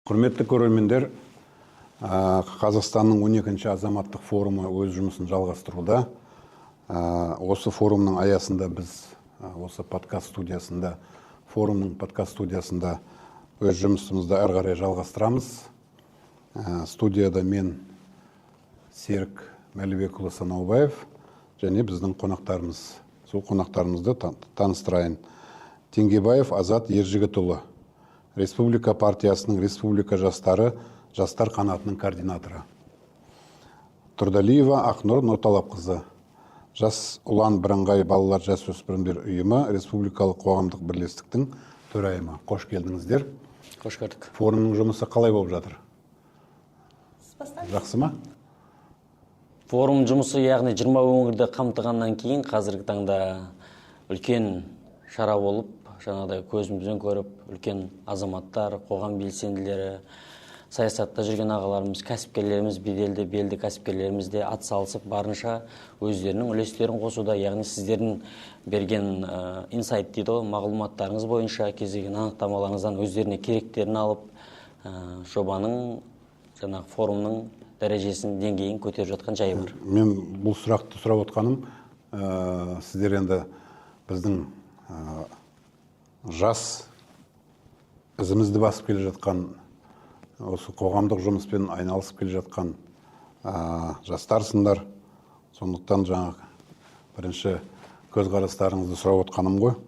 Құрметті көрермендер, Қазақстанның 12-ші азаматтық форумы өз жұмысын жалғастыруда. Осы форумның аясында біз осы форумның подкаст студиясында өз жұмысымызды әрі қарай жалғастырамыз. Студияда мен Серік Мәлібекұлы Санаубаев және біздің қонақтарымыз. Сол қонақтарымызды таныстырайын. Теңгебаев Азат Ержігітұлы, Республика партиясының Республика жастары жастар қанатының координаторы. Тұрдалиева Ақнұр Нұрталапқызы, Жас ұлан бірыңғай балалар жасөспірімдер ұйымы Республикалық қоғамдық бірлестіктің төрайымы. Қош келдіңіздер. Қош көрдік. Форумның жұмысы қалай болып жатыр? Жақсы ма? Форум жұмысы яғни 20 өңірді қамтығаннан кейін қазіргі таңда үлкен шара болып, жаңағыдай көзімізбен көріп, үлкен азаматтар, қоғам белсенділері, саясатта жүрген ағаларымыз, кәсіпкерлеріміз, белді кәсіпкерлеріміз де ат салысып барынша өздерінің үлестерін қосуда, яғни сіздердің берген инсайт дейді ғой, мағлұматтарыңыз бойынша кезеген анықтамаларыңыздан өздеріне керектерін алып, жобаның, жаңағы форумның дәрежесін, деңгейін көтеріп жатқан жайы бар. Мен бұл сұрақты сұрап отқаным, сіздер енді біздің жас ізімізді басып келе жатқан, осы қоғамдық жұмыспен айналысып келе жатқан жастарсыңдар. Сондықтан жаңағы бірінші көзқарастарыңызды сұрап отқаным ғой.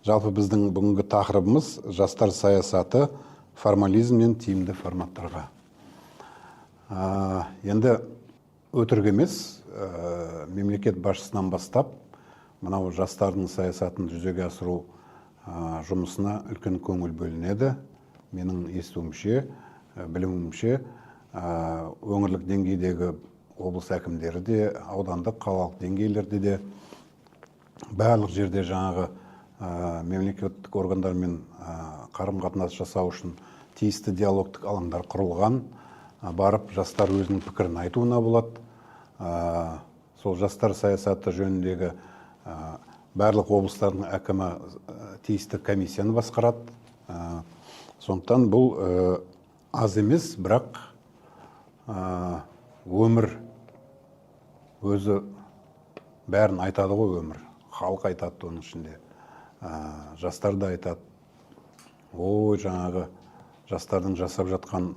Жалпы біздің бүгінгі тақырыбымыз жастар саясаты формализмнен тиімді форматтарға. Енді өтірік емес, мемлекет басшысынан бастап мынау жастардың саясатын жүзеге асыру жұмысына үлкен көңіл бөлінеді. Менің естуімше, білімімше, өңірлік деңгейдегі облыс әкімдері де, аудандық, қалалық деңгейлерде де барлық жерде жаңағы мемлекеттік органдармен қарым-қатынас жасау үшін тиісті диалогтық алаңдар құрылған. Барып жастар өзінің пікірін айтуына болады. Сол жастар саясаты жөніндегі барлық облыстардың әкімі тиісті комиссияны басқарады. Сондықтан бұл аз емес, бірақ өмір өзі бәрін айтады ғой, өмір. Халық айтады оның ішінде. Жастар да айтады. Ой, жаңағы жастардың жасап жатқан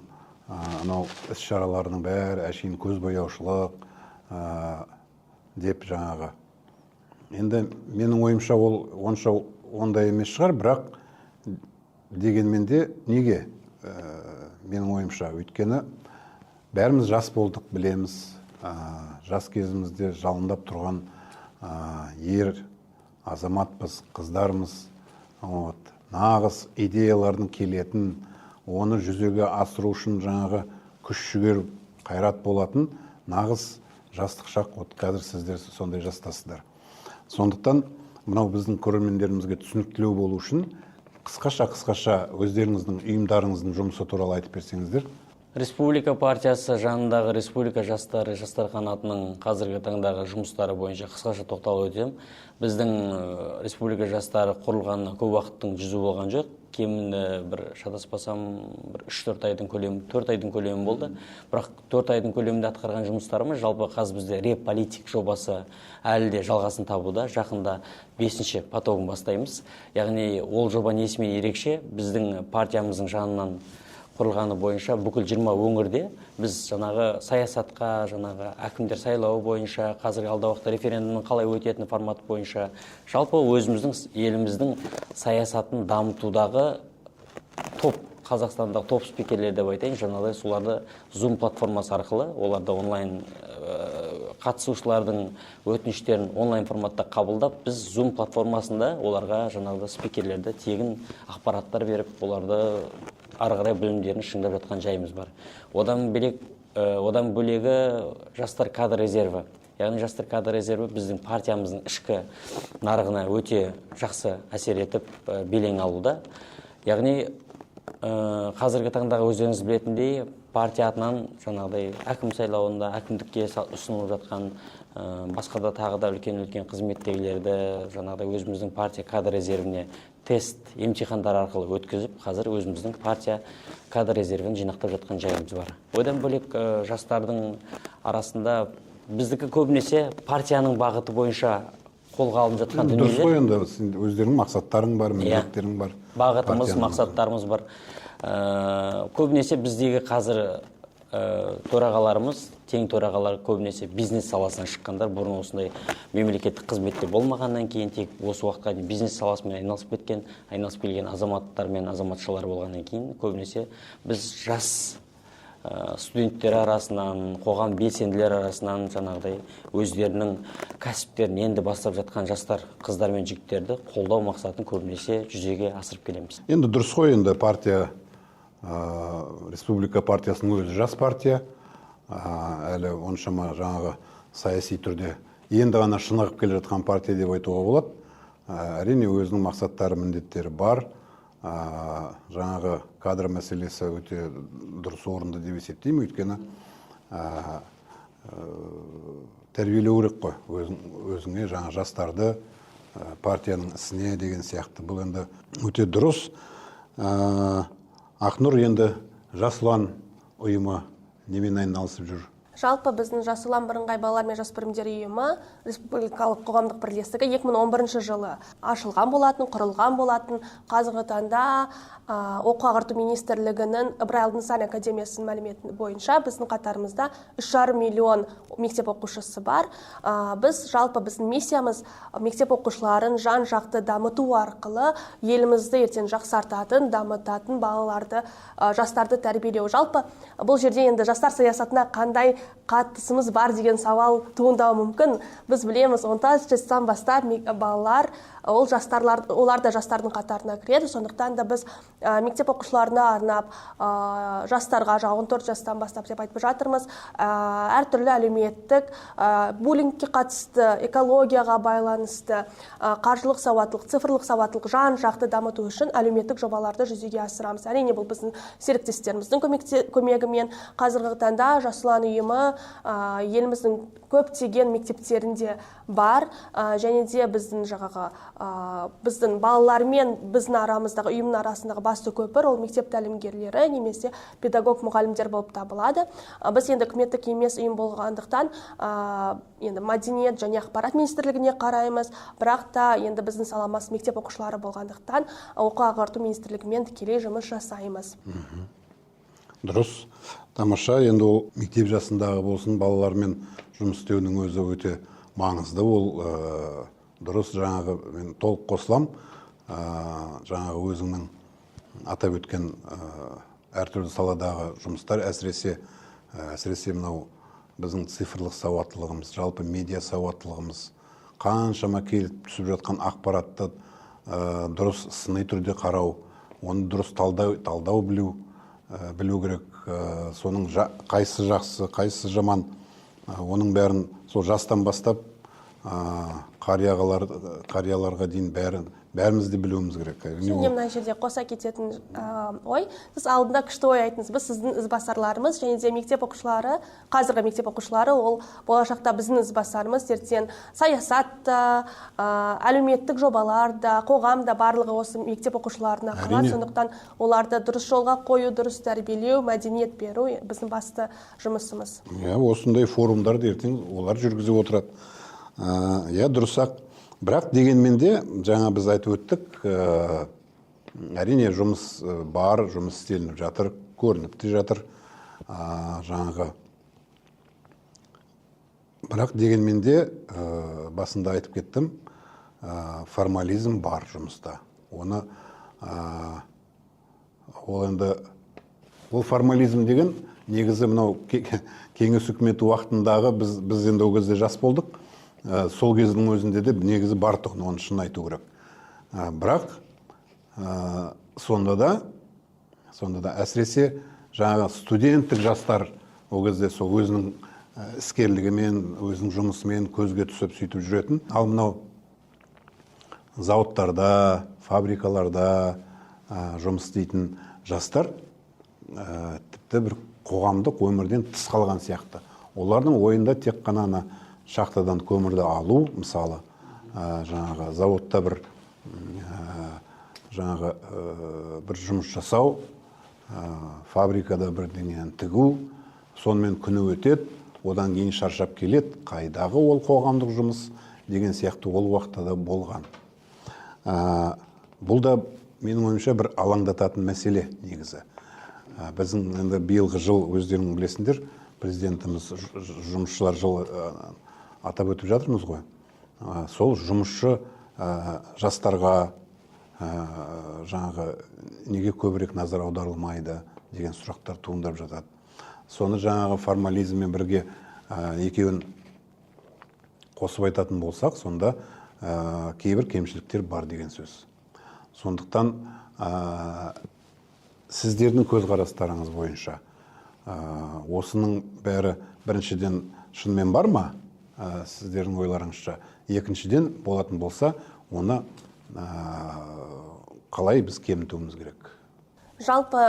анау іс-шараларының бәрі әшейін көзбояушылық деп жаңағы. Енді менің ойымша ол ондай емес шығар, бірақ дегенмен де неге менің ойымша, өйткені бәріміз жас болдық, білеміз, жас кезімізде жалындап тұрған ер азаматпыз, қыздармыз, нағыз идеялардың келетін, оны жүзеге асыру үшін жаңағы күш-жігер, қайрат болатын нағыз жастық шақ. Қазір сіздер сондай жастасыздар. Сондықтан мынау біздің көрермендерімізге түсініктілеу болу үшін қысқаша өздеріңіздің ұйымдарыңыздың жұмысы туралы айтып берсеңіздер. Республика партиясы жанындағы Республика жастар қанатының қазіргі таңдағы жұмыстары бойынша қысқаша тоқталып өтем. Біздің Республика жастары құрылғанына көп уақыттың жүзі болған жоқ. Кемінде бір шатаспасам 3-4 айдың көлемі, 4 айдың көлемі болды. Бірақ 4 айдың көлемінде атқарған жұмыстарымыз жалпы қазір бізде реполитик жобасы әлі де жалғасын табуда. Жақында 5-ші потогын бастаймыз. Яғни ол жоба несімен ерекше? Біздің партиямыздың жанынан құрылғаны бойынша бүкіл 20 өңірде біз жаңағы саясатқа, жаңағы әкімдер сайлауы бойынша, қазіргі алдағы уақытта референдумның қалай өтетін форматы бойынша жалпы өзіміздің еліміздің саясатын дамытудағы топ, Қазақстандағы топ спикерлер деп айтайын, жаңағыдай соларды Zoom платформасы арқылы, оларды онлайн қатысушылардың өтініштерін онлайн форматта қабылдап, біз Zoom платформасында оларға жаңағыдай спикерлерді тегін ақпараттар беріп, оларды ары қарай білімдерін шыңдап жатқан жайымыз бар. Одан бөлегі жастар кадр резерві. Яғни жастар кадр резерві біздің партиямыздың ішкі нарығына өте жақсы әсер етіп белең алуда. Яғни қазіргі таңдағы өздеріңіз білетіндей партия атынан жаңағыдай әкім сайлауында әкімдікке ұсынылып жатқан басқа да тағы да үлкен қызметтегілерді жаңағыдай өзіміздің партия кадр резервіне тест, емтихандар арқылы өткізіп, қазір өзіміздің партия кадр резервін жинақтап жатқан жайымыз бар. Одан бөлек жастардың арасында біздікі көбінесе партияның бағыты бойынша қолға алынып жатқан дүниелер. Дұрыс қой, енді өздерінің мақсаттарың бар, міндеттерің бар. Бағытымыз, мақсаттарымыз бар. Көбінесе біздегі қазір төрағаларымыз, тең төрағалар көбінесе бизнес саласынан шыққандар, бұрын осындай мемлекеттік қызметте болмағаннан кейін тек осы уақытқа дейін бизнес саласымен айналысып келген азаматтар мен азаматшалар болғаннан кейін көбінесе біз жас студенттер арасынан, қоғам белсенділер арасынан жаңағыдай өздерінің кәсіптерін енді бастап жатқан жастар, қыздар мен жігіттерді қолдау мақсатын көбінесе жүзеге асырып келеміз. Енді дұрыс қой, енді партия, республика партиясының өзі жас партия, әлі оншама жаңағы саяси түрде енді ғана шынығып келе жатқан партия деп айтуға болады. Әрине өзінің мақсаттары, міндеттері бар. Жаңағы кадр мәселесі өте дұрыс орынды деп есептеймін, өйткені тәрбиелеу керек қой өзіңе, жаңа жастарды партияның ісіне деген сияқты. Бұл енді өте дұрыс. Ақнұр, енді Жас ұлан ұйымы немен айналысып жүр? Жалпы біздің Жас ұлан бірыңғай балалар мен жасөспірімдер ұйымы республикалық қоғамдық бірлестігі 2011 жылы ашылған болатын, құрылған болатын. Қазіргі таңда оқу ағарту министрлігінің Ыбырай Алтынсарин академиясының мәліметі бойынша біздің қатарымызда 3,5 миллион мектеп оқушысы бар. Біз жалпы біздің миссиямыз мектеп оқушыларын жан-жақты дамыту арқылы елімізді ертең жақсартатын, дамытатын балаларды, жастарды тәрбиелеу. Жалпы бұл жерде енді жастар саясатына қандай қатысымыз бар деген сауал туындауы мүмкін. Біз білеміз, 18 жастан бастап балалар, олар да жастардың қатарына кіреді. Сондықтан да біз мектеп оқушыларына арнап, жастарға 14 жастан бастап деп айтып жатырмыз. Әртүрлі әлеуметтік, буллингке қатысты, экологияға байланысты, қаржылық сауаттылық, цифрлық сауаттылық жан-жақты дамыту үшін әлеуметтік жобаларды жүзеге асырамыз. Әрине бұл біздің серіктестеріміздің көмегімен. Қазіргі таңда Жас ұлан ұйымы еліміздің көптеген мектептерінде бар, және де біздің балалар мен біздің арамыздағы ұйымның арасындағы басты көпір ол мектеп тәлімгерлері немесе педагог мұғалімдер болып табылады. Біз енді үкіметтік емес ұйым болғандықтан енді мәдениет және ақпарат министрлігіне қараймыз, бірақ та енді біздің саламыз мектеп оқушылары болғандықтан оқу ағарту министрлігімен тікелей жұмыс жасаймыз. Дұрыс, тамаша. Енді ол мектеп жасындағы болсын, балалармен жұмыс істеудің өзі өте маңызды. Ол дұрыс, жаңағы мен толық қосылам. Жаңағы өзіңнің атап өткен әртүрлі саладағы жұмыстар, әсіресе мынау біздің цифрлық сауаттылығымыз, жалпы медиа сауаттылығымыз, қаншама келіп түсіп жатқан ақпаратты дұрыс сыни түрде қарау, оны дұрыс талдау білу керек. Соның қайсы жақсы, қайсы жаман, оның бәрін сол жастан бастап қарияларға дейін бәрімізді білуіміз керек. Және мына жерде қоса кететін ой, сіз алдында күшті ой айттыңыз. Біз сіздің ізбасарларымыз, және де мектеп оқушылары, қазіргі мектеп оқушылары, ол болашақта біздің ізбасарымыз. Ертең саясатта, әлеуметтік жобаларда, қоғамда барлығы осы мектеп оқушыларына қалады. Сондықтан оларды дұрыс жолға қою, дұрыс тәрбиелеу, мәдениет беру біздің басты жұмысымыз. Осындай форумдарды ертең олар жүргізіп отырады. Дұрыс-ақ. Бірақ дегенмен де жаңа біз айтып өттік, әрине жұмыс бар, жұмыс істелініп жатыр, көрініп те жатыр. Бірақ дегенмен де басында айтып кеттім, формализм бар жұмыста. Ол формализм деген негізі мынау кеңес үкіметі уақытындағы біз енді ол кезде жас болдық. Сол кездің өзінде де негізі бар тұғын, оны шын айту керек. Бірақ сонда да әсіресе жаңағы студенттік жастар ол кезде сол өзінің іскерлігімен, өзінің жұмысымен көзге түсіп сөйтіп жүретін. Ал мынау зауыттарда, фабрикаларда жұмыс істейтін жастар тіпті бір қоғамдық өмірден тыс қалған сияқты. Олардың ойында тек қана шахтадан көмірді алу, мысалы, жаңағы заводта бір жұмыс жасау, фабрикада бірдеңені тігу, сонымен күні өтеді, одан кейін шаршап келеді, қайдағы ол қоғамдық жұмыс деген сияқты ол уақытта да болған. Бұл да менің ойымша бір алаңдататын мәселе негізі. Біздің енді биылғы жыл, өздерің білесіңдер, президентіміз жұмысшылар жылы атап өтіп жатырмыз ғой. Сол жұмысшы жастарға жаңағы неге көбірек назар аударылмайды деген сұрақтар туындап жатады. Соны жаңағы формализммен бірге екеуін қосып айтатын болсақ, сонда кейбір кемшіліктер бар деген сөз. Сондықтан сіздердің көзқарастарыңыз бойынша осының бәрі біріншіден шынымен бар ма, сіздердің ойларыңызша? Екіншіден болатын болса, оны қалай біз кемітуіміз керек? Жалпы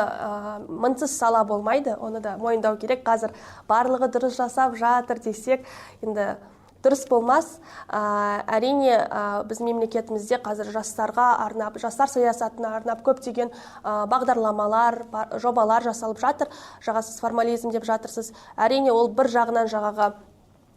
мінсіз сала болмайды, оны да мойындау керек. Қазір барлығы дұрыс жасап жатыр десек, енді дұрыс болмас. Әрине, біздің мемлекетімізде қазір жастарға арнап, жастар саясатына арнап көптеген бағдарламалар, жобалар жасалып жатыр. Жаңа сіз формализм деп жатырсыз. Әрине, ол бір жағынан жаңағы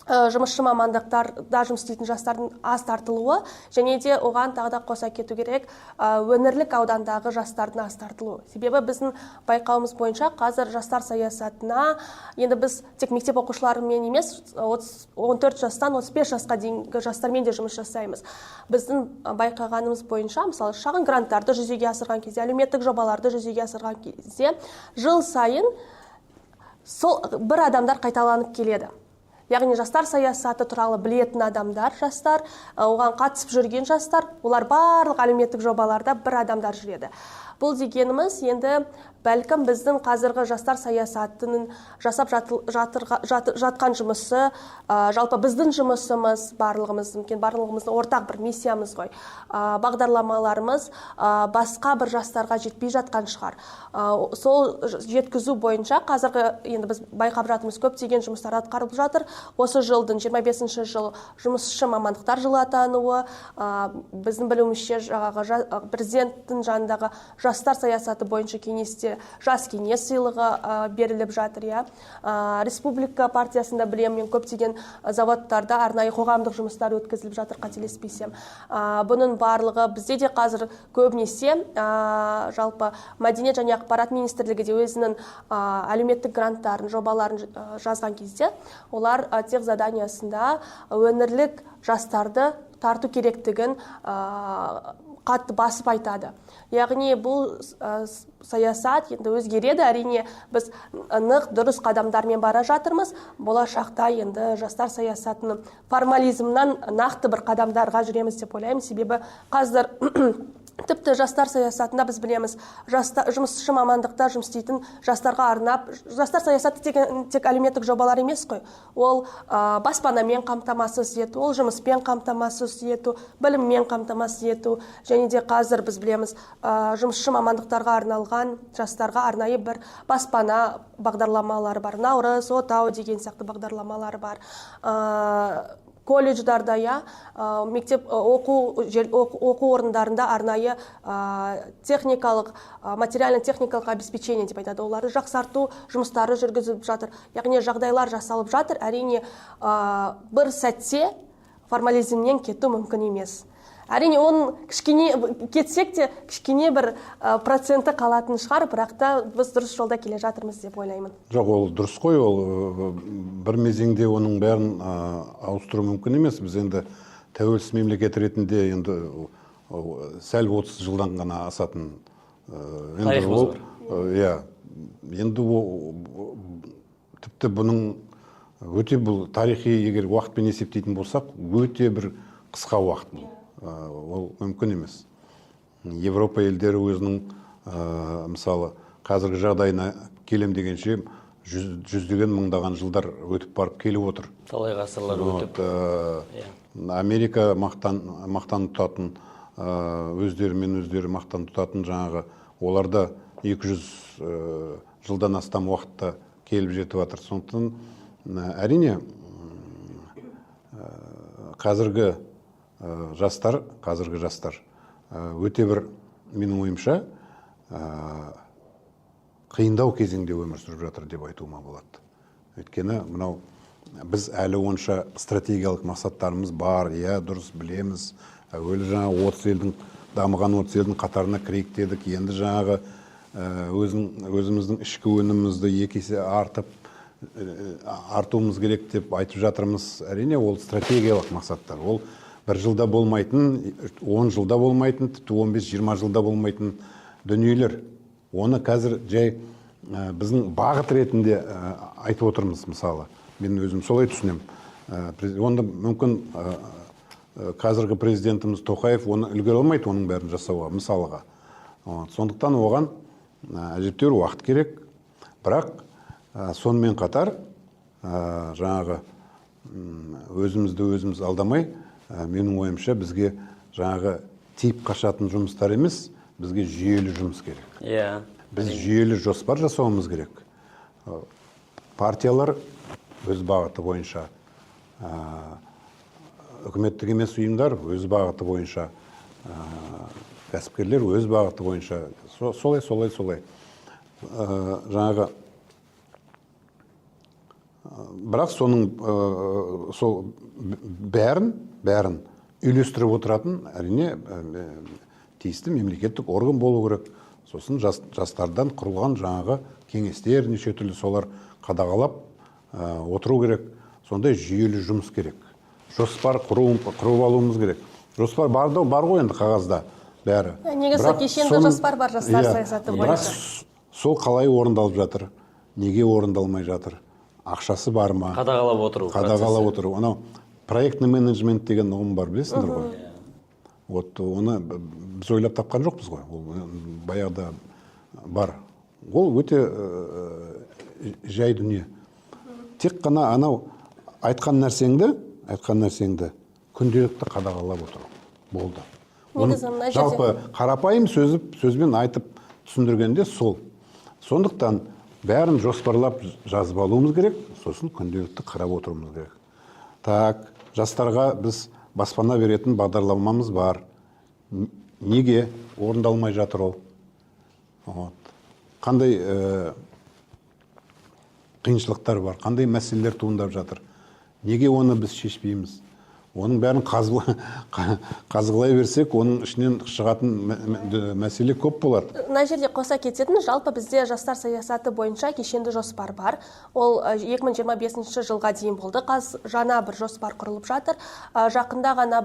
жұмысшы мамандықтарда жұмыс істейтін жастардың аз тартылуы, және де оған тағы да қоса кету керек, өңірлік аудандағы жастардың аз тартылуы. Себебі біздің байқауымыз бойынша қазір жастар саясатына, енді біз тек мектеп оқушыларымен емес, 14 жастан 35 жасқа дейінгі жастармен де жұмыс жасаймыз. Біздің байқағанымыз бойынша, мысалы, шағын гранттарды жүзеге асырған кезде, әлеуметтік жобаларды жүзеге асырған кезде, жыл сайын сол бір адамдар қайталанып келеді. Яғни жастар саясаты туралы білетін адамдар, жастар, оған қатысып жүрген жастар, олар барлық әлеуметтік жобаларда бір адамдар жүреді. Бұл дегеніміз енді бәлкім біздің қазіргі жастар саясатының жасап жатқан жұмысы, жалпы біздің жұмысымыз, барлығымыздың ортақ бір миссиямыз ғой. Бағдарламаларымыз басқа бір жастарға жетпей жатқан шығар. Сол жеткізу бойынша қазіргі енді біз байқап жатырмыз, көптеген жұмыстар атқарылып жатыр. Осы жылдың 25-ші жыл жұмысшы мамандықтар жылы атануы, біздің білуімізше президенттің жанындағы жастар саясаты бойынша кеңесте жас кеңес сыйлығы беріліп жатыр. Республика партиясында білемін, көптеген заводтарда арнайы қоғамдық жұмыстар өткізіліп жатыр, қателеспесем. Бұның барлығы бізде де қазір көбінесе жалпы мәдениет және ақпарат министрлігі де өзінің әлеуметтік гранттарын, жобаларын жазған кезде, олар тех заданиясында өңірлік жастарды тарту керектігін қатты басып айтады. Яғни бұл саясат енді өзгереді, әрине біз нық дұрыс қадамдармен бара жатырмыз. Болашақта енді жастар саясатының формализмнан нақты бір қадамдарға жүреміз деп ойлаймын. Себебі қазір тіпті жастар саясатында біз білеміз, жұмысшы мамандықта жұмыс істейтін жастарға арнап, жастар саясаты тек әлеуметтік жобалар емес қой. Ол баспанамен қамтамасыз ету, ол жұмыспен қамтамасыз ету, біліммен қамтамасыз ету, және де қазір біз білеміз, жұмысшы мамандықтарға арналған жастарға арнайы бір баспана бағдарламалары бар. Наурыз, отау деген сияқты бағдарламалары бар. Колледждарда, мектеп оқу орындарында арнайы техникалық, материально-техникалық обеспечение деп айтады. Оларды жақсарту жұмыстары жүргізіп жатыр. Яғни жағдайлар жасалып жатыр. Әрине, бір сәтте формализмнен кету мүмкін емес. Әрине, оның кетсек те, кішкене бір проценті қалатын шығар, бірақ та біз дұрыс жолда келе жатырмыз деп ойлаймын. Жоқ, ол дұрыс қой, ол бір мезеңде оның бәрін ауыстыру мүмкін емес. Біз енді тәуелсіз мемлекет ретінде енді сәл 30 жылдан ғана асатын тарихымыз бар. Енді тіпті бұның өте бұл тарихи, егер уақытпен есептейтін болсақ, өте бір қысқа уақыт бұл. Ол мүмкін емес. Европа елдері өзінің мысалы қазіргі жағдайына келем дегенше жүздеген мыңдаған жылдар өтіп барып келіп отыр. Талай ғасырлар өтіп. Америка мақтан тұтатын, өздерімен өздері мақтан тұтатын жаңағы, оларда 200 жылдан астам уақытта келіп жетіп жатыр. Сондықтан әрине қазіргі жастар өте бір, менің ойымша, қиындау кезеңде өмір сүріп жатыр деп айтуыма болады. Өйткені мынау біз әлі онша стратегиялық мақсаттарымыз бар, дұрыс білеміз. Әуелі жаңағы 30 елдің, дамыған 30 елдің қатарына кірейік дедік. Енді жаңағы өзіміздің ішкі өнімімізді 2 есе артуымыз керек деп айтып жатырмыз. Әрине, ол стратегиялық мақсаттар. Ол 1 жылда болмайтын, 10 жылда болмайтын, 15-20 жылда болмайтын дүниелер. Оны қазір жай біздің бағыт ретінде айтып отырмыз, мысалы. Мен өзім солай түсінем. Онда мүмкін қазіргі президентіміз Тоқаев оны үлгере алмайды, оның бәрін жасауға, мысалға. Сондықтан оған әжептәуір уақыт керек. Бірақ сонымен қатар жаңағы өзіміз алдамай, менің ойымша бізге жаңағы тиіп қашатын жұмыстар емес, бізге жүйелі жұмыс керек. Біз жүйелі жоспар жасауымыз керек. Партиялар өз бағыты бойынша, үкіметтік емес ұйымдар өз бағыты бойынша, кәсіпкерлер өз бағыты бойынша, солай. Жаңағы, бірақ соның бәрін үйлестіріп отыратын, әрине, тиісті мемлекеттік орган болу керек. Сосын жастардан құрылған жаңағы кеңестер, неше түрлі солар қадағалап отыру керек. Сондай жүйелі жұмыс керек. Жоспар құрып алуымыз керек. Жоспар бар ғой енді қағазда бәрі. Негізі кешенді жоспар бар жастар саясаты бойынша. Бірақ сол қалай орындалып жатыр, неге орындалмай жатыр, ақшасы бар ма? Қадағалап отыру. Анау проектный менеджмент деген ұғым бар, білесіңдер ғой? Оны біз ойлап тапқан жоқпыз ғой. Ол баяғыда бар. Ол өте жай дүние. Тек қана анау айтқан нәрсеңді күнделікті қадағалап отыру. Болды. Жалпы қарапайым сөзбен айтып түсіндіргенде сол. Сондықтан бәрін жоспарлап жазып алуымыз керек, сосын күнделікті қарап отыруымыз керек. Так, жастарға біз баспана беретін бағдарламамыз бар. Неге орындалмай жатыр ол? Қандай қиыншылықтар бар, қандай мәселелер туындап жатыр? Неге оны біз шешпейміз? Оның бәрін қазғылай берсек, оның ішінен шығатын мәселе көп болады. Мына жерде қоса кететін, жалпы бізде жастар саясаты бойынша кешенді жоспар бар. Ол 2025 жылға дейін болды. Жаңа бір жоспар құрылып жатыр. Жақында ғана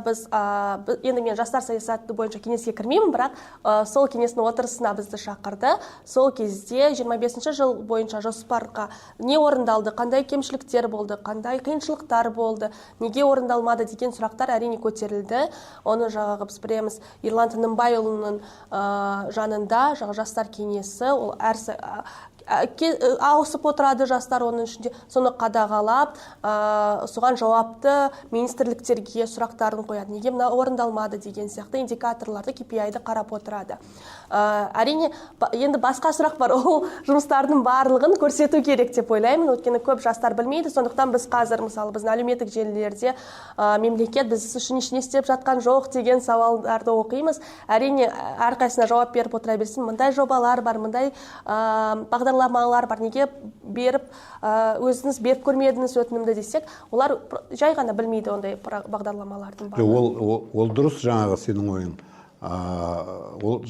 енді мен жастар саясаты бойынша кеңеске кірмеймін, бірақ сол кеңестің отырысына бізді шақырды. Сол кезде 25 жыл бойынша жоспарға не орындалды, қандай кемшіліктер болды, қандай қиыншылықтар болды, неге орындалмады деген сұрақтар әрине көтерілді. Оны жаңағы біз білеміз, Ерлан Тынымбайұлының жанында жастар кеңесі, ол ауысып отырады жастар, оның ішінде соны қадағалап, соған жауапты министрліктерге сұрақтарын қояды. Неге мына орындалмады деген сияқты индикаторларды, KPI-ді қарап отырады. Әрине, енді басқа сұрақ бар, ол жұмыстардың барлығын көрсету керек деп ойлаймын, өйткені көп жастар білмейді. Сондықтан біз қазір, мысалы, біздің әлеуметтік желілерде мемлекет біз үшін не істеп жатқан жоқ деген сауалдарды оқимыз. Әрине, әрқайсысына жауап беріп отыра берсін, мындай жобалар бар, мындай бағдарламалар бар, неге беріп, өзіңіз беріп көрмедіңіз өтінімді десек, олар жай ғана білмейді ондай бағдарламалардың бар. Ол дұрыс, жаңағы сенің ойың. Ол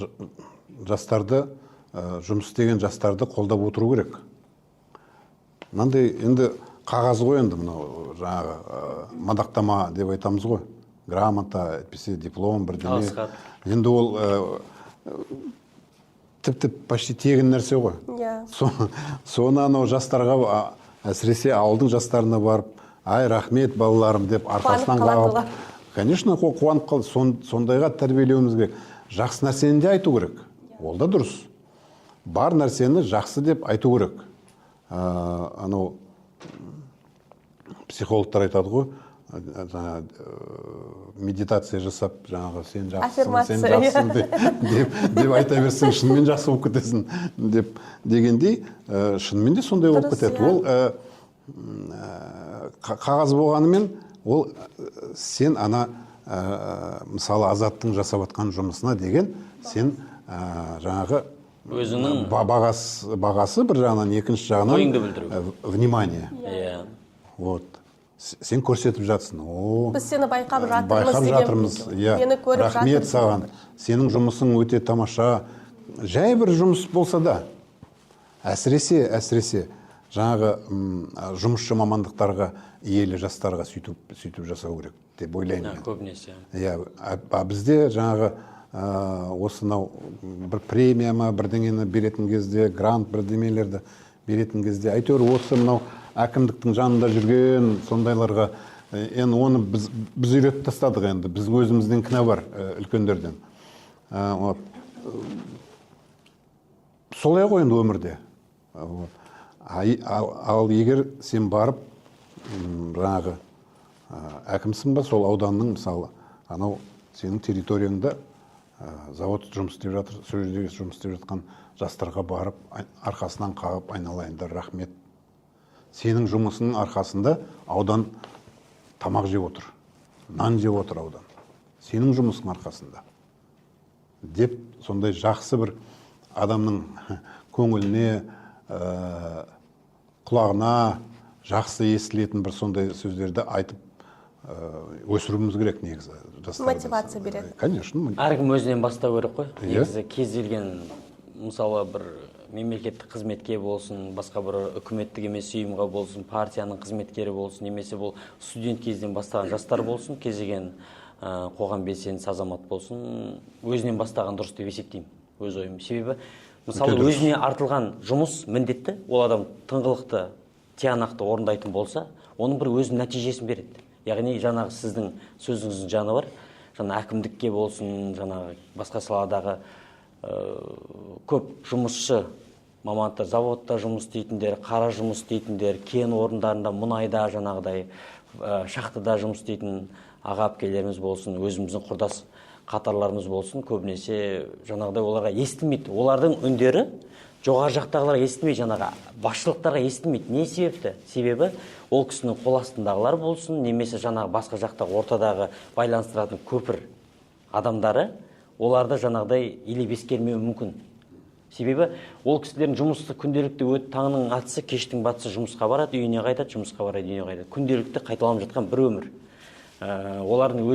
жастарды, жұмыс істеген жастарды қолдап отыру керек. Мынандай енді қағаз ғой, енді мынау жаңағы мадақтама деп айтамыз ғой. Грамота, әйтпесе диплом, бірдеңе. Енді ол тіпті почти тегін нәрсе ғой. Соны анау жастарға, әсіресе ауылдың жастарына барып, ай, рахмет балаларым деп арқасынан қағып, конечно, қуанып қалды. Сондайға тәрбиелеуіміз керек. Жақсы нәрсені де айту керек. Ол да дұрыс. Бар нәрсені жақсы деп айту керек. Анау психологтар айтады ғой, медитация жасап, жаңағы сен жақсысың деп айта берсең, шынымен жақсы болып кетесің дегендей, шынымен де сондай болып кетеді. Ол қағаз болғанымен ол сен ана мысалы Азаттың жасап жатқан жұмысына деген сен жаңағы өзінің бағасы бір жағынан, екінші жағынан ойыңды білдіру. Внимание. Иә. Вот. Сен көрсетіп жатсың. Біз сені байқап жатырмыз. Байқап жатырмыз. Мені көріп Рахмет жатырсың. саған. Сенің жұмысың өте тамаша. Жай бір жұмыс болса да, әсіресе жаңағы жұмысшы мамандықтарға иелі жастарға сөйтіп жасау керек деп ойлаймын мен. Көбінесе. Иә, бізде жаңағы осынау бір премия ма бірдеңені беретін кезде, грант бірдемелерді беретін кезде, әйтеуір осы мынау әкімдіктің жанында жүрген сондайларға енді оны біз үйретіп тастадық енді. Біз өзімізден кінә бар үлкендерден. Солай ғой енді өмірде. Ал егер сен барып жаңағы әкімсің ба, сол ауданның мысалы анау сенің территорияңда завод жұмыс істеп жатыр, сол жерде жұмыс істеп жатқан жастарға барып арқасынан қағып айналайындар, рахмет. Сенің жұмысының арқасында аудан тамақ жеп отыр, нан жеп отыр аудан. Сенің жұмысың арқасында. Деп сондай жақсы бір адамның көңіліне, құлағына жақсы естілетін бір сондай сөздерді айтып өсіруіміз керек негізі. Мотивация береді. Конечно. Әркім өзінен бастау керек қой. Негізі кез келген мысалы бір мемлекеттік қызметке болсын, басқа бір үкіметтік емес ұйымға болсын, партияның қызметкері болсын, немесе бұл студент кезден бастаған жастар болсын, кез келген қоғам белсендісі азамат болсын, өзінен бастаған дұрыс деп есептеймін, өз ойым. Себебі мысалы өзіне артылған жұмыс міндетті, ол адам тыңғылықты, тиянақты орындайтын болса, оның бір өзінің нәтижесін береді. Яғни жаңағы сіздің сөзіңіздің жаны бар, жаңа әкімдікке болсын, жаңағы басқа саладағы көп жұмысшы мамандықтар, заводта жұмыс істейтіндер, қара жұмыс істейтіндер, кен орындарында, мұнайда, жаңағыдай шахтада жұмыс істейтін аға әпкелеріміз болсын, өзіміздің құрдас қатарларымыз болсын, көбінесе жаңағыдай оларға естілмейді. Олардың үндері жоғары жақтағыларға естілмейді, жаңағы басшылықтарға естілмейді. Не себепті? Себебі ол кісінің қол астындағылар болсын, немесе жаңағы басқа жақтағы ортадағы байланыстыратын көпір адамдары оларды жаңағыдай елеп ескермеуі мүмкін. Себебі ол кісілердің жұмысы күнделікті таңның атысы, кештің батысы жұмысқа барады, үйіне қайтады, жұмысқа барады, үйіне қайтады. Күнделікті қайталанып жатқан бір өмір. Олардың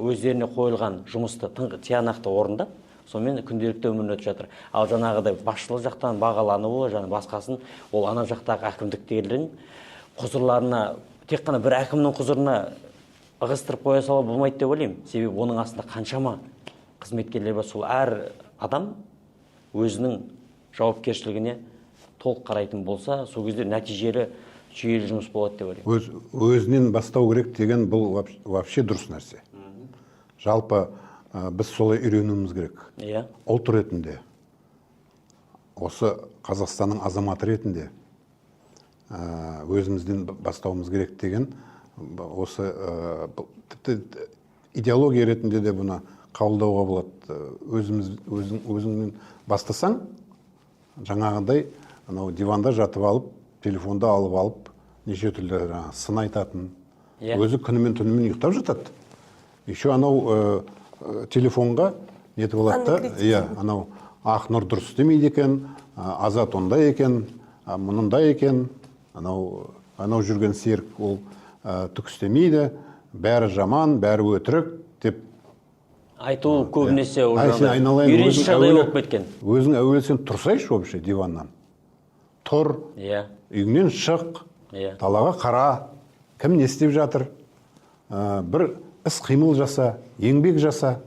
өздеріне қойылған жұмысты тиянақты орындап, сонымен күнделікті өмірін өтіп жатыр. Ал жаңағыдай басшылық жақтан бағалануы, жаңа басқасын, ол ана жақтағы әкімдіктердің құзырларына, тек қана бір әкімнің құзырына ығыстырып қоя сала болмайды деп ойлаймын. Себебі оның астында қаншама қызметкерлер бар, сол әр адам өзінің жауапкершілігіне толық қарайтын болса, сол кезде нәтижелі жүйелі жұмыс болады деп ойлаймын. Өзінен бастау керек деген бұл вообще дұрыс нәрсе. Жалпы біз солай үйренуіміз керек. Иә. Ұлт ретінде, осы Қазақстанның азаматы ретінде өзімізден бастауымыз керек деген осы тіпті идеология ретінде де бұны қабылдауға болады. Өзіңнен бастасаң, жаңағыдай анау диванда жатып алып, телефонда алып алып, неше түрлі сын айтатын. Өзі күнімен түнімен ұйықтап жатады. Еще анау телефонға нетіп алады да, анау Ақнұр дұрыс істемейді екен, Азат ондай екен, мұндай екен, анау жүрген Серік ол түк істемейді, бәрі жаман, бәрі өтірік деп айту көбінесе үйренші жағдай болып кеткен. Өзің әуелі сен тұрсайшы вообще диваннан. Тұр, үйіңнен шық, далаға қара, кім не істеп жатыр, бір іс қимыл жаса, еңбек жаса.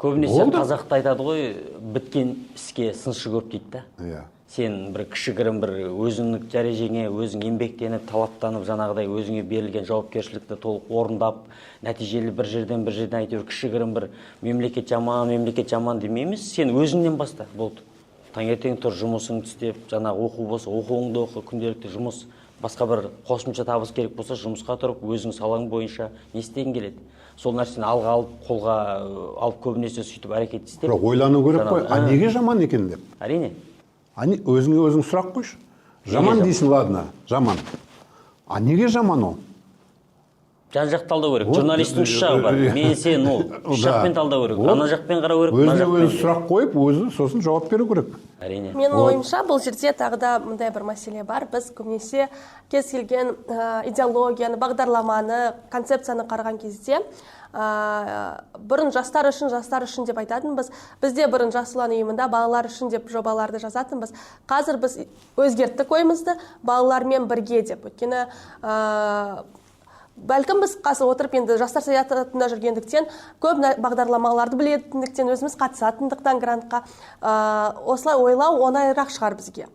Көбінесе қазақта айтады ғой, біткен іске сыншы көп дейді да. Сен бір кішігірім бір өзіңнің дәрежеңе, өзің еңбектеніп, талаптанып, жаңағыдай өзіңе берілген жауапкершілікті толық орындап, нәтижелі бір жерден әйтеуір кішігірім бір мемлекет жаман демейміз, сен өзіңнен баста болды. Таңертең тұр, жұмысыңды істеп, жаңағы оқу болса, оқуыңды оқы, күнделікті жұмыс, басқа бір қосымша табыс керек болса, жұмысқа тұрып, өзің салаң бойынша не істегің келеді. Сол нәрсені алға алып, қолға алып көбінесе сөйтіп әрекет істеп. Бірақ ойлану керек қой, неге жаман екен деп? Әрине. Өзіңе өзің сұрақ қойшы. Жаман дейсің, ладно, жаман. А неге жаман ол? Жан жақ талдау керек. Журналистің үш жағы бар. Мен сен ол. Үш жақпен талдау керек. Ана жақпен қарау керек, мына жақпен. Өзі сұрақ қойып, өзі сосын жауап беру керек. Әрине. Менің ойымша бұл жерде тағы да мындай бір мәселе бар. Біз көбінесе кез келген идеологияны, бағдарламаны, концепцияны қараған кезде бұрын жастар үшін деп айтатынбыз. Бізде бұрын Жас ұлан ұйымында балалар үшін деп жобаларды жазатынбыз. Қазір біз өзгерттік ойымызды балалармен бірге деп. Өйткені бәлкім біз қазір отырып енді жастар саясатында жүргендіктен көп бағдарламаларды білетіндіктен өзіміз қатысатындықтан грантқа осылай ойлау оңайырақ шығар бізге.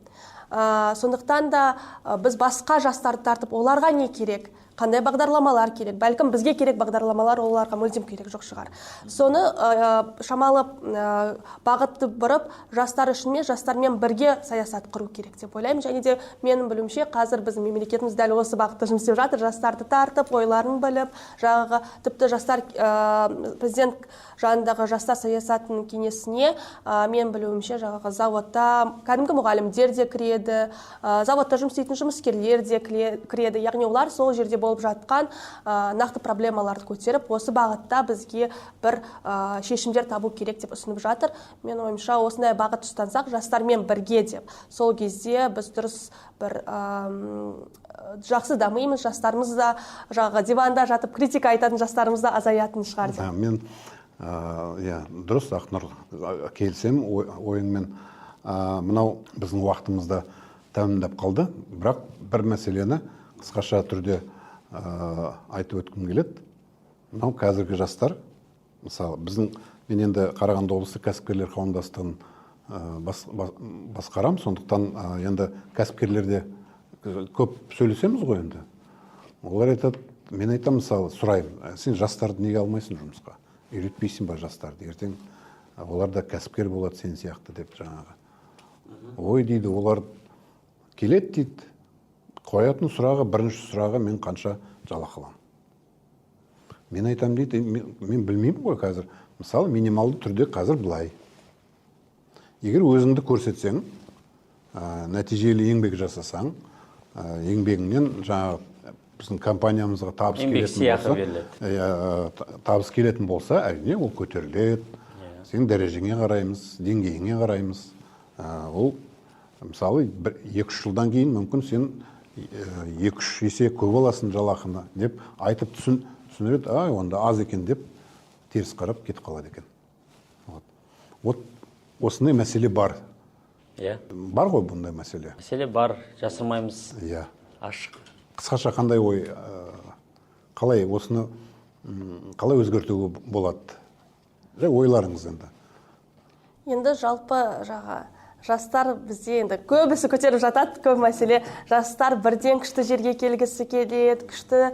Сондықтан да біз басқа жастарды тартып, оларға не керек, қандай бағдарламалар керек, бәлкім бізге керек бағдарламалар оларға мүлдем керек жоқ шығар. Соны шамалы бағытты бұрып, жастар үшін мен жастармен бірге саясат құру керек деп ойлаймын. Және де менің білуімше қазір біздің мемлекетіміз дәл осы бағытта жұмыс істеп жатыр. Жастарды тартып, ойларын біліп, жаңағы тіпті жастар президент жанындағы жастар саясатының кеңесіне мен білуімше жаңағы заводта кәдімгі мұғалімдер де кіреді, заводта жұмыс істейтін жұмыскерлер де кіреді. Яғни олар сол жерде болып жатқан нақты проблемаларды көтеріп, осы бағытта бізге бір шешімдер табу керек деп ұсынып жатыр. Мен ойымша осындай бағыт ұстансақ, жастармен бірге деп. Сол кезде біз дұрыс бір жақсы дамимыз, жастарымыз да жаңағы диванда жатып критика айтатын жастарымыз да азаятын шығар деп. Мен дұрыс, Ақнұр, келсем ойынмен. Мынау біздің уақытымызда тәмамдап қалды, бірақ бір мәселені қысқаша түрде айтып өткім келеді. Мынау қазіргі жастар, мысалы, мен енді Қарағанды облыстық кәсіпкерлер қауымдастығын басқарам, сондықтан енді кәсіпкерлерде көп сөйлесеміз ғой енді. Олар айтады, мен айтам, мысалы, сұраймын, сен жастарды неге алмайсың жұмысқа? Үйретпейсің ба жастарды? Ертең олар да кәсіпкер болады сен сияқты деп жаңағы. Ой дейді, олар келеді дейді. Қоятын сұрағы, бірінші сұрағы, мен қанша жалақы аламын? Мен айтам дейді, мен білмеймін ғой қазір. Мысалы, минималды түрде қазір былай. Егер өзіңді көрсетсең, нәтижелі еңбек жасасаң, еңбегіңнен жаңағы біздің компаниямызға табыс келетін болса, әрине ол көтеріледі. Сен дәрежеңе қараймыз, деңгейіңе қараймыз. Ол мысалы 2-3 жылдан кейін мүмкін сен 2-3 есе көп аласың жалақыны деп айтып түсіндіреді, онда аз екен деп теріс қарап кетіп қалады екен. Вот осындай мәселе бар. Бар ғой бұндай мәселе. Мәселе бар, жасырмаймыз. Ашық. Қысқаша қандай ой, қалай осыны қалай өзгертуге болады? Ойларыңыз енді. Енді жалпы жастар бізде енді көбісі көтеріп жатады, көп мәселе. Жастар бірден күшті жерге келгісі келеді, күшті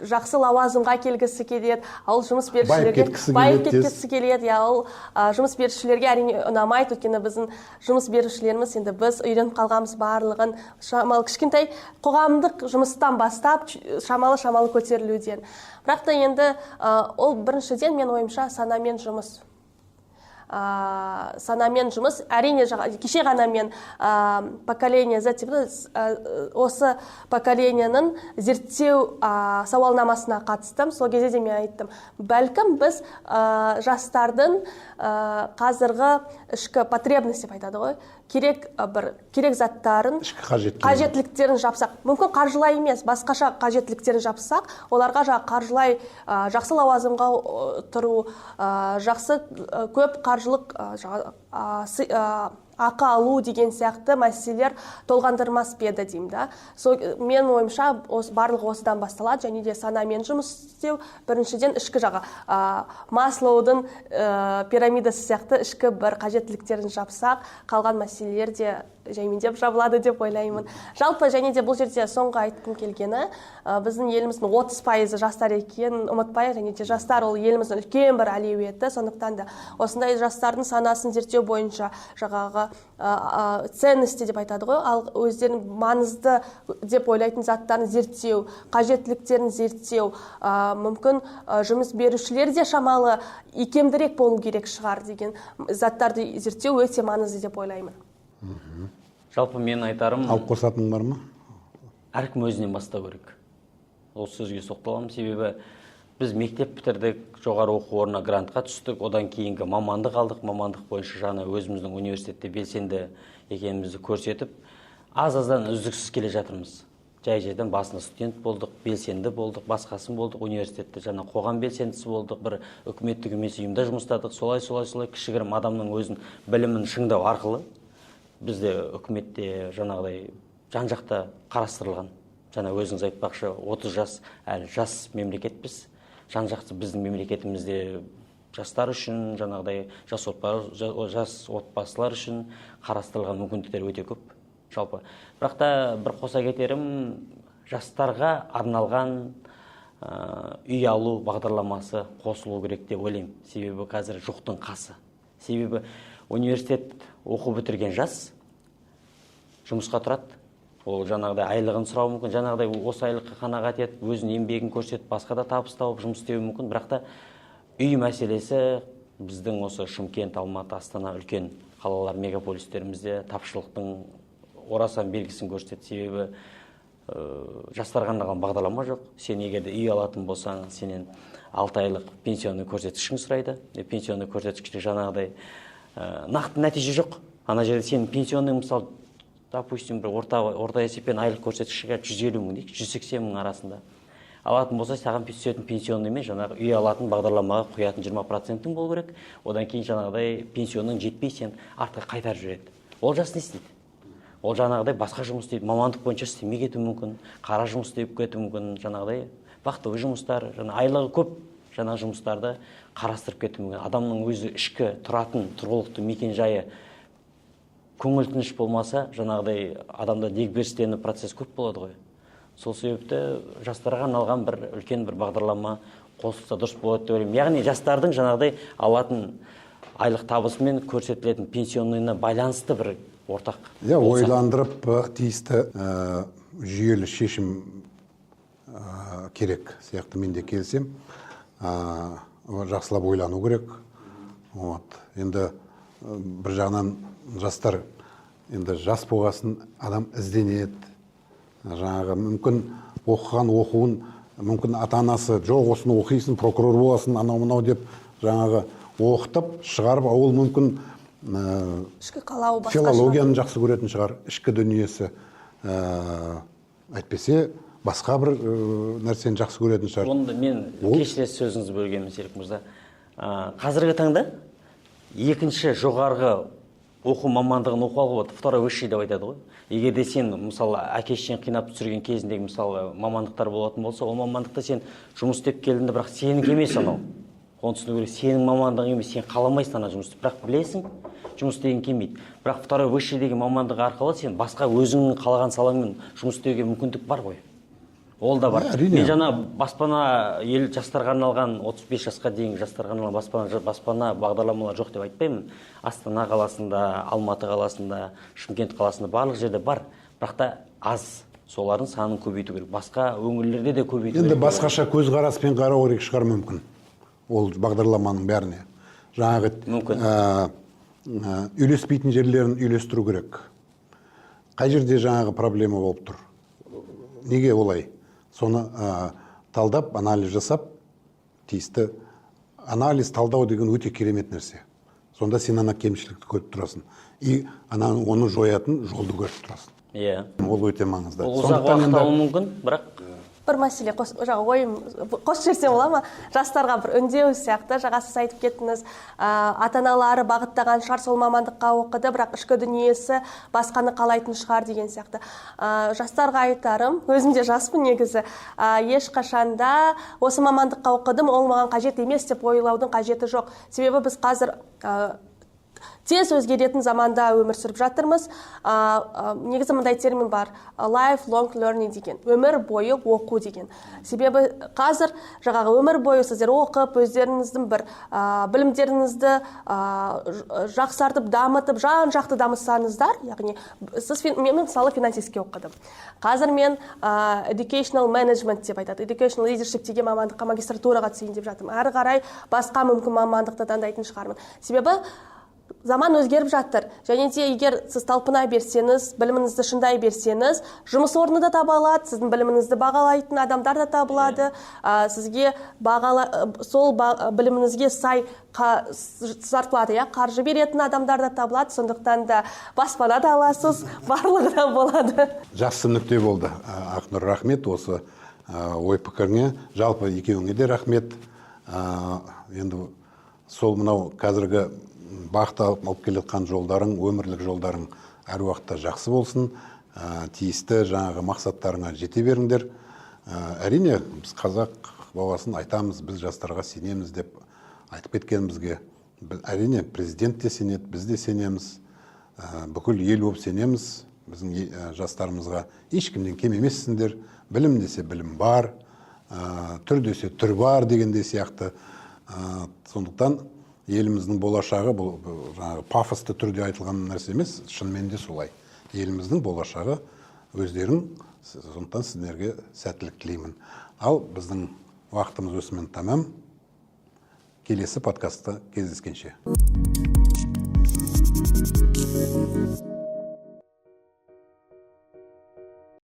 жақсы лауазымға келгісі келеді. Ал жұмыс берушілерге байып кеткісі келеді. Ал жұмыс берушілерге әрине ұнамайды, өйткені біздің жұмыс берушілеріміз енді біз үйреніп қалғанбыз барлығын шамалы кішкентай қоғамдық жұмыстан бастап шамалы көтерілуден. Бірақ та енді ол біріншіден мен ойымша санамен жұмыс. Әрине кеше ғана мен поколение Z осы поколенияның зерттеу сауалнамасына қатыстым. Сол кезде де мен айттым, бәлкім біз жастардың қазіргі ішкі потребность деп айтады ғой, керек заттарын, қажеттіліктерін жапсақ, мүмкін қаржылай емес, басқаша қажеттіліктерін жапсақ, оларға қаржылай жақсы лауазымға тұру, жақсы көп қаржылық ақы алу деген сияқты мәселелер толғандырмас педі деймін да. Мен ойымша барлығы осыдан басталады, және де санамен жұмыс істеу. Біріншіден ішкі жағы Маслоудың пирамидасы сияқты ішкі бір қажеттіліктерін жапсақ, қалған мәселелер де жаймендеп жабылады деп ойлаймын. Жалпы және де бұл жерде соңғы айтқым келгені, біздің еліміздің 30% жастар екенін ұмытпайық, және де жастар ол еліміздің үлкен бір әлеуеті. Сондықтан да осындай жастардың санасын зерттеу бойынша жаңағы ценности деп айтады ғой, ал өздерінің маңызды деп ойлайтын заттарын зерттеу, қажеттіліктерін зерттеу, мүмкін жұмыс берушілер де шамалы икемдірек болу керек шығар деген заттарды зерттеу өте маңызды деп ойлаймын. Жалпы мен айтарым... Алып қосатының бар ма? әркім өзінен бастау керек. Осы сөзге тоқталамын, себебі біз мектеп бітірдік, жоғары оқу орнына грантқа түстік, одан кейінгі мамандық алдық, мамандық бойынша жаңа өзіміздің университетте белсенді екенімізді көрсетіп, аз-аздан үздіксіз келе жатырмыз. Жай-жайдан басында студент болдық, белсенді болдық, басқасын болдық, университетте жаңа қоғам белсендісі болдық, бір үкіметтік емес ұйымда жұмыстадық. Солай кішігірім адамның өзін білімін шыңдау арқылы бізде үкіметте жаңағыдай жан-жақта қарастырылған. Жаңа өзіңіз айтпақшы, 30 жас әлі жас мемлекетпіз. Жан-жақты біздің мемлекетімізде жастар үшін, жаңағыдай жас отбасылар үшін қарастырылған мүмкіндіктер өте көп. Жалпы. Бірақ та бір қоса кетерім, жастарға арналған үй алу бағдарламасы қосылу керек деп ойлаймын. Себебі қазір жоқтың қасы. Себебі университет оқу бітірген жас жұмысқа тұрады. Ол жаңағыдай айлығын сұрауы мүмкін, жаңағыдай осы айлыққа қанағат етіп, өзінің еңбегін көрсетіп, басқа да табыс тауып жұмыс істеуі мүмкін. Бірақ та үй мәселесі біздің осы Шымкент, Алматы, Астана үлкен қалалар, мегаполистерімізде тапшылықтың орасан белгісін көрсетеді. Себебі жастарға арналған бағдарлама жоқ. Сен егерде үй алатын болсаң, сенен 6 айлық пенсионный көрсеткішін сұрайды. Пенсионный көрсеткіште жаңағыдай нақты нәтиже жоқ. Ана жерде сен пенсионный, мысалы, допустим, бір орта есеппен айлық көрсеткіші 150 мың дейік, 180 мың арасында алатын болса, саған түсетін пенсионный емес, жаңағы үй алатын бағдарламаға құятын 20%-ің болу керек. Одан кейін жаңағыдай пенсионның жетпей, сен артқа қайтарып жүреді. Ол жас не істейді? Ол жаңағыдай басқа жұмыс істейді, мамандық бойынша істемей кетуі мүмкін, қара жұмыс істеп кетуі мүмкін, жаңағыдай вахтовый жұмыстар, айлығы көп жаңағы жұмыстарды қарастырып кетуі мүмкін. Адамның өзі ішкі тұратын тұрғылықты мекен жайы көңіл тыныш болмаса, жаңағыдай адамда дегбірсіздену процесс көп болады ғой. Сол себепті жастарға арналған бір үлкен бір бағдарлама қосылса дұрыс болады деп ойлаймын. Яғни жастардың жаңағыдай алатын айлық табысымен көрсетілетін пенсионныйына байланысты бір ортақ. Ойландырып тиісті жүйелі шешім керек сияқты мен де келсем. Жақсылап ойлану керек. Енді бір жағынан жастар, енді жас болғасын адам ізденеді. Жаңағы мүмкін оқыған оқуын, мүмкін ата-анасы жоқ, осыны оқисың, прокурор боласың, анау-мынау деп жаңағы оқытып шығарып, ол мүмкін ішкі қалауы басқаша. Филологияны жақсы көретін шығар, ішкі дүниесі, әйтпесе басқа бір нәрсені жақсы көретін шығар. Онда мен кешіресіз сөзіңізді бөлгенмін, Серік мырза. Қазіргі таңда екінші жоғарғы оқу мамандығын оқу алуға болады, второй высший деп айтады ғой. Егер де сен, мысалы, әке-шешең қинап түсірген кезіндегі, мысалы, мамандықтар болатын болса, ол мамандықта сен жұмыс істеп келдіңді, бірақ сенікі емес анау. Оны түсіну керек, сенің мамандығың емес, сен қаламайсың ана жұмысты, бірақ білесің, жұмыс істеген келмейді. Бірақ второй высший деген мамандық арқылы сен басқа өзіңнің қалаған салаңмен жұмыс істеуге мүмкіндік бар ғой. Ол да бар. Мен жаңа баспана ел жастарға арналған 35 жасқа дейінгі жастарға арналған баспана бағдарламалар жоқ деп айтпаймын. Астана қаласында, Алматы қаласында, Шымкент қаласында барлық жерде бар. Бірақ та аз. Солардың санын көбейту керек. Басқа өңірлерде де көбейту керек. Енді басқаша көзқараспен қарау керек шығар мүмкін. Ол бағдарламаның бәріне. Жаңағы үйлеспейтін жерлерін үйлестіру керек. Қай жерде жаңағы проблема болып тұр? Неге олай? Соны талдап, анализ жасап, тиісті анализ, талдау деген өте керемет нәрсе. Сонда сен ана кемшілікті көріп тұрасың. И оны жоятын жолды көріп тұрасың. Иә. Ол өте маңызды. Ол ұзақ уақыт алуы мүмкін, бірақ бір мәселе ойым қосып жіберсем бола ма? Жастарға бір үндеу сияқты, жаңа сіз айтып кеттіңіз, ата-аналары бағыттаған шығар, сол мамандыққа оқыды, бірақ ішкі дүниесі басқаны қалайтын шығар деген сияқты. Жастарға айтарым, өзім де жаспын негізі, ешқашанда осы мамандыққа оқыдым, ол маған қажет емес деп ойлаудың қажеті жоқ. Себебі біз қазір тез өзгеретін заманда өмір сүріп жатырмыз. Негізі мындай термин бар, lifelong learning деген, өмір бойы оқу деген. Себебі қазір жаңағы өмір бойы сіздер оқып, өздеріңіздің бір білімдеріңізді жақсартып, дамытып, жан-жақты дамытсаңыздар, яғни мен мысалы финансистке оқыдым. Қазір мен educational management деп айтады, educational leadership деген мамандыққа магистратураға түсейін деп жатырмын. Әрі қарай басқа мүмкін мамандықты таңдайтын шығармын. Себебі заман өзгеріп жатыр, және де егер сіз талпына берсеңіз, біліміңізді шыңдай берсеңіз, жұмыс орны да таба алады, сіздің біліміңізді бағалайтын адамдар да табылады, сізге сол біліміңізге сай зарплата, қаржы беретін адамдар да табылады, сондықтан да баспана да аласыз, барлығы да болады. Жақсы нүкте болды. Ақнұр, рахмет осы ой пікіріңе. Жалпы екеуіңе де рахмет. Енді сол мынау қазіргі бақта алып келетқан жолдарың, өмірлік жолдарың әр уақытта жақсы болсын, тиісті жаңағы мақсаттарыңа жете беріңдер. Әрине, біз қазақ баласын айтамыз, біз жастарға сенеміз деп айтып кеткенімізге, әрине президент те сенеді, біз де сенеміз, бүкіл ел болып сенеміз. Біздің жастарымызға ешкімнен кем емессіңдер, білім десе білім бар, түр десе түр бар дегенде сияқты. Сондықтан еліміздің болашағы, бұл жаңағы пафосты түрде айтылған нәрсе емес, шынымен де солай. Еліміздің болашағы өздерің, сондықтан сіздерге сәттілік тілеймін. Ал біздің уақытымыз осымен тамам. Келесі подкастта кездескенше.